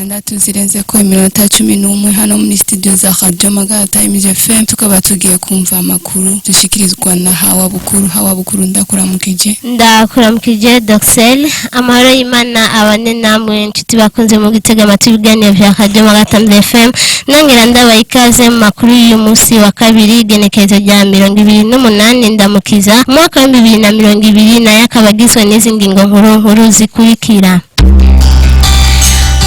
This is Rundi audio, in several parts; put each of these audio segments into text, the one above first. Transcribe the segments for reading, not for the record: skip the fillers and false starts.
6 zirenze ko iminota 11 hano muri studio za Radio Magara Times FM tukaba tugiye kumva amakuru dushikirizwa na Hawa Bukuru ndakuramukije Doxel amahoro y'Imana abane namwe inshuti bakunze mu gitega amatibiganiro vya Radio Magara Times FM nangira ndabaye ikaze mu makuru y'uyu munsi wa kabiri genekezo rya 28 ndamukiza mwaka wa 2020 na yakabagizwe n'izi ngingo nkuru zikurikira.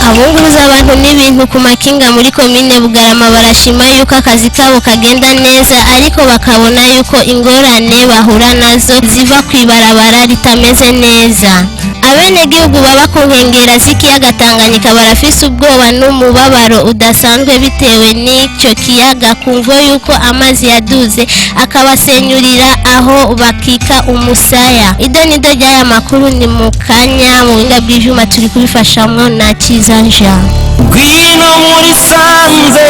Abunguruza abantu n'ibintu ku makinga muri komine Bugarama barashima yuko akazi kabo kagenda neza ariko bakabona yuko ingorane bahura nazo ziva kwibarabara ritameze neza. Abene gihugu baba ku nkengera z'ikiyaga Tanganyika barafise ubwoba n'umubabaro udasanzwe bitewe n'ico kiyaga kumvo yuko amazi yaduze akabasenyurira aho bakika umusaya. Idonido ry'aya makuru ni mukanya mu winga bw'ijuma turi kubifashamwo na Cizanja. Gwino muri sanze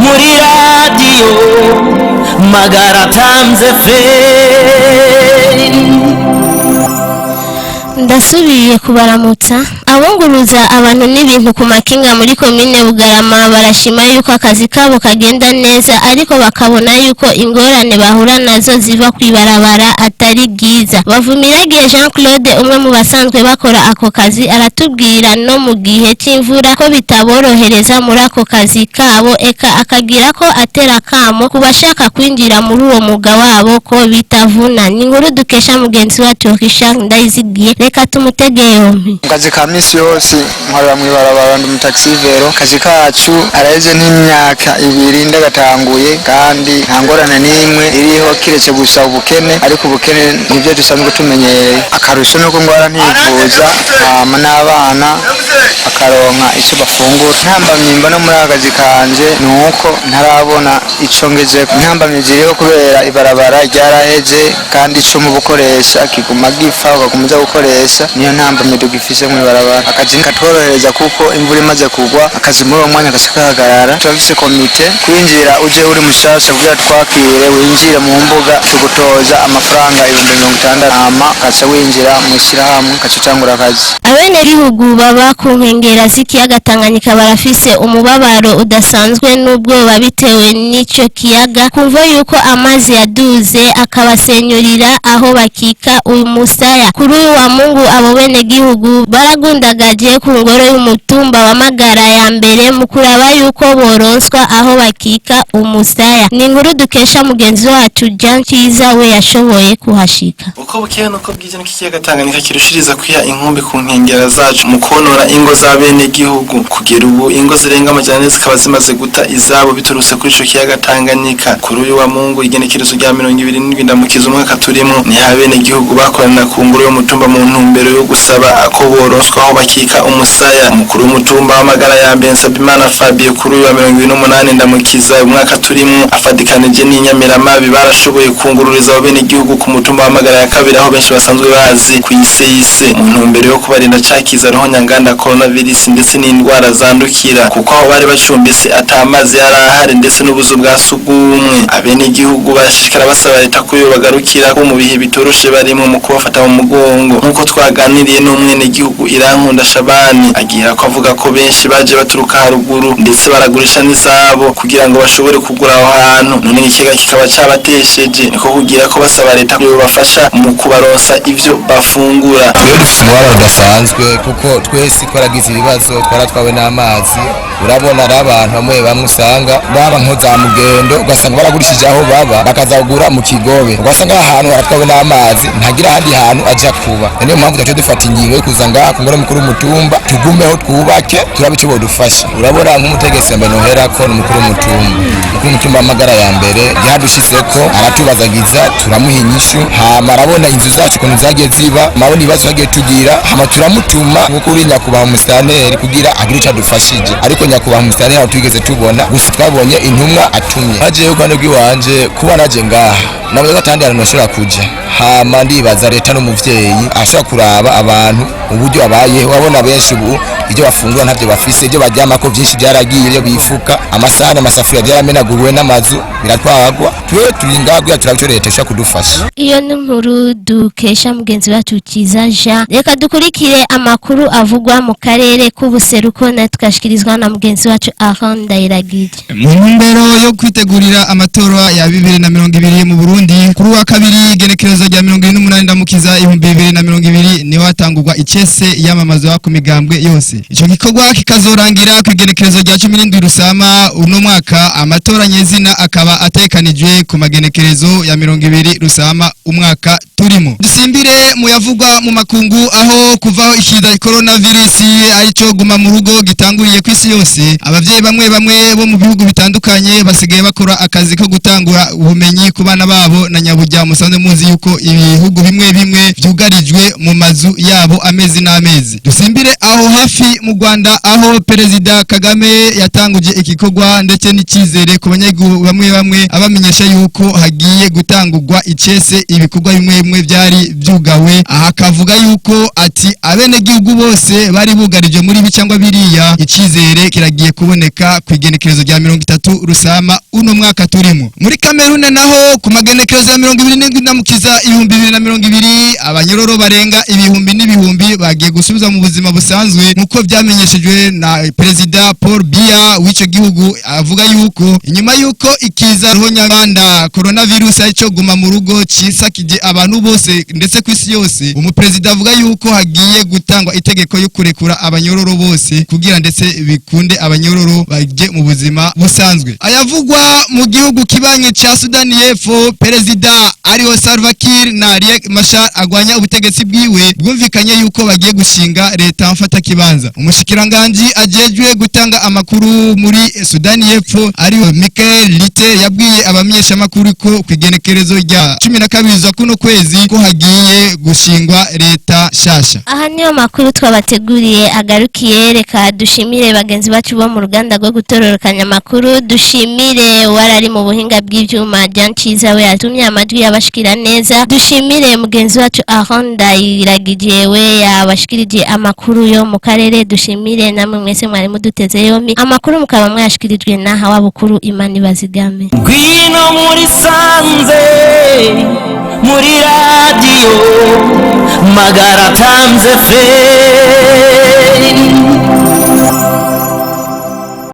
muri radio Magara Times FM. Ndasubiye kubaramutsa abunguruza abantu n'ibintu ku makinga muri komine Bugarama barashima yuko akazi kabo kagenda neza ariko bakabona yuko ingorane bahura nazo ziva kwibarabara atari bwiza. Bavumiragiye Jean Claude umwe mu basanzwe bakora ako kazi aratubwira no mu gihe c'imvura ko bitaborohereza muri ako kazi kabo eka akagira ko atera kamo kubashaka kwinjira muri uwo muga wabo ko bitavuna. Ni inkuru dukesha mugenzi wacu Richard Ndayizigiye reka tumutege yombi. Kazi ka misi yose nkorera mu ibarabara ndi mu taxi vero kazi kacu areze n'imyaka 2 ndagatanguye kandi nta ngorane n'imwe iriho kiretse gusa ubukene ariko ubukene nibyo dusanzwe tumenyereye akarusho nuko ngwara ntivuza n'abana akaronka icyo bafungura ntambamyimba no muri akazi kanje nuko ntarabona ico ngeze ntambamye ziriho kubera ibarabara ryaraheze kandi ico mu bukoresha kiguma gifa ugakomeza gukoresha niyo ntambamye dugifise mu ibarabara akazi katworohereza kuko imvura imaze kugwa akazi muri uwo mwanya kasikahagarara turafise komite kwinjira uje uri mushasha kugira twakire winjira mu mbuga tugutoza amafaranga 60 ama kaca winjira mu shirahamwe kaca tangura akazi. Abene gihugu baba ku nkengera z'ikiyaga Tanganyika barafise umubabaro udasanzwe n'ubwoba bitewe n'ico kiyaga kumvo yuko amazi yaduze akabasenyurira aho bakika umusaya. Kuri uyu wa Mungu abo bene gihugu baragundagaje ku ngoro y'umutumba wa Magara ya mbere mu kuraba yuko boronswa aho bakika umusaya. Ni inkuru dukesha mugenzi wacu Jean Ciza we yashoboye kuhashika. Uko bukeye nuko bwije n'ikiyaga Tanganyika kirushiriza kwiha inkumbi ku nkengera zacu mu konora ingo za bene gihugu kugera ubu ingo zirenga amajana zikaba zimaze guta izabo biturutse kuri ico kiyaga Tanganyika. Kuri uyu wa Mungu igenekerezo rya 27 ndamukiza umwaka turimo ni habene gihugu bakorana ku ngoro y'umutumba mu ntumbero yo gusaba ko boronswa aho bakika umusaya. Umukuru w'umutumba wa Magara ya mbere Nsabimana Fabio kuri uyu wa 28 ndamukiza umwaka turimo afadikanije n'inyamiramabi barashoboye kungururiza abo bene gihugu ku mutumba wa Magara ya kabiri aho benshi basanzwe bazi ku ise mu ntumbero yo kubarinda cakiza roho nyanganda coronavirus ndetse n'indwara zandukira kuko aho bari bacumbise atamazi yarahari ndetse n'ubuzu bwa sugumwe. Abene gihugu barashikara basaba leta ko yobagarukira ko mu bihe bitoroshe barimo mu kubafata mu mugongo. Nkuko twaganiriye n'umwene gihugu Irankunda Shabani agira ko avuga ko benshi baje baturuka haruguru ndetse baragurisha n'izabo kugira ngo bashobore kugura aho hantu none ikiga kikaba cabatesheje niko kugira ko basaba leta ko yobafasha mu kubaronsa ivyo bafungura. Twari udasanzwe kuko twese twaragize ibibazo twaratwawe n'amazi urabona ari abantu bamwe usanga baba nkoza mugendo ugasanga baragurishije aho baba bakazagura mu Kigobe ugasanga ahantu haratwawe n'amazi ntagira handi hantu aja kuba. Niyo mpamvu twaje dufata ingingo yo kuzanga ku ngoro mukuru w'umutumba tugumeho twubake turabico bodufasha. Urabona nk'umutegetsi mbere nohera ko n'umukuru w'umutumba Magara ya mbere yadushizeko aratubazagiza turamuha inyishu hama arabona inzu zacu kuntu zagiye ziba mabona ibibazo bagiye tugira hama turamutuma nk'ukuri nyakubaha umusaneri kugira agire ico adufashije ariko nyakubaha umusaneri atugeze tubona gusa twabonye intumwa atumye haje Uganda rw'iwanje kuba naje ngaha nabo gatandi abantu bashobora kuja hama ndibaza leta n'umuvyeyi ashaka kuraba abantu uburyo abaye wabona benshi ubu ibyo bafungura ntabyo bafise, ibyo baryamako byinshi byaragiye, ibyo bifuka, amasahani amasafuriya byaramenaguwe n'amazu biratwagwa. Twe turi ngabwe turabyo leta ishaka kudufasha. Iyo ni inkuru dukesha mugenzi wacu Kiza Jean. Reka dukurikire amakuru avugwa mu karere k'ubuseruko na tukashikirizwa na mugenzi wacu Ahon Ndayiragije. Mu ntumbero yo kwitegurira amatora ya 2020 mu Burundi, kuri wa kabiri igenekerezo rya 28 ndamukiza 2020 ni watangurwa icese yamamazwa ku migambwe yose. Ico gikorwa kikazorangira ku igenekerezo rya 17 Rusama uno mwaka. Amatora nyezina akaba atekanijwe ku magenekerezo ya 20 Rusama umwaka turimo. Dusimbire mu yavugwa mu makungu, aho kuvaho ikiza coronavirus arico guma mu rugo gitanguriye kwisi yose. Abavyeyi bamwe bo mu bihugu bitandukanye basigaye bakora akazi ko gutangura ubumenyi ku bana babo na nyabujya. Musanze muzi yuko ibihugu bimwe vyugarijwe mu mazu yabo amezi n'amezi. Dusimbire aho hafi mu Rwanda, aho Perezida Kagame yatanguje igikorwa ndetse n'ikizere ku banyagihugu bamwe abamenyesha yuko hagiye gutangurwa icese ibikorwa bimwe byari byugawe. Aha kavuga yuko ati abene gihugu bose bari bugarije muri bicangwa biriya, ikizere kiragiye kuboneka ku igenekerezo rya 30 Rusama uno mwaka turimo. Muri Kamerune naho ku magenekerezo ya 27 ndamukiza 2020 abanyororo barenga ibihumbi n'ibihumbi bagiye gusubiza mu buzima busanzwe nkuko byamenyeshejwe na Perezida Paul Biya w'ico gihugu. Avuga yuko inyuma yuko ikiza ruhonyabanda coronavirus arico guma mu rugo cisakije abantu bose ndetse kwisi yose, umuperezida avuga yuko hagiye gutangwa itegeko yo kurekura abanyororo bose kugira ndetse bikunde abanyororo baje mu buzima busanzwe. Ayavugwa mu gihugu kibanye ca Sudani y'Epfo, Perezida ariho Salva Kiir na Riek Machar agwanya ubutegetsi bwiwe bwumvikanye yuko bagiye gushinga leta mfata kibanza. Umushikiranganje ajejwe gutanga amakuru muri Sudani y'Epfo ariho Michael Lite yabwiye abamenyesha makuru ko kwigenekerezo rya 12 za kuno kwezi ko hagiye gushingwa leta shasha. Aha niyo makuru twabateguriye agarukiye. Reka dushimire bagenzi bacu bo mu ruganda rwo gutororokanya amakuru. Dushimire warari mu buhinga bw'ivyuma Janchiza we yatumye amajwi yabashikira neza. Dushimire mugenzi wacu Ahon Ndayiragije we yabashikirije amakuru yo mu karere. Dushimire namwe mwese mwari muduteze yombi amakuru mukaba mwashikirijwe na hawa bukuru Imani Bazigame. Gwino muri sanze muri radio Magara Tamze Fe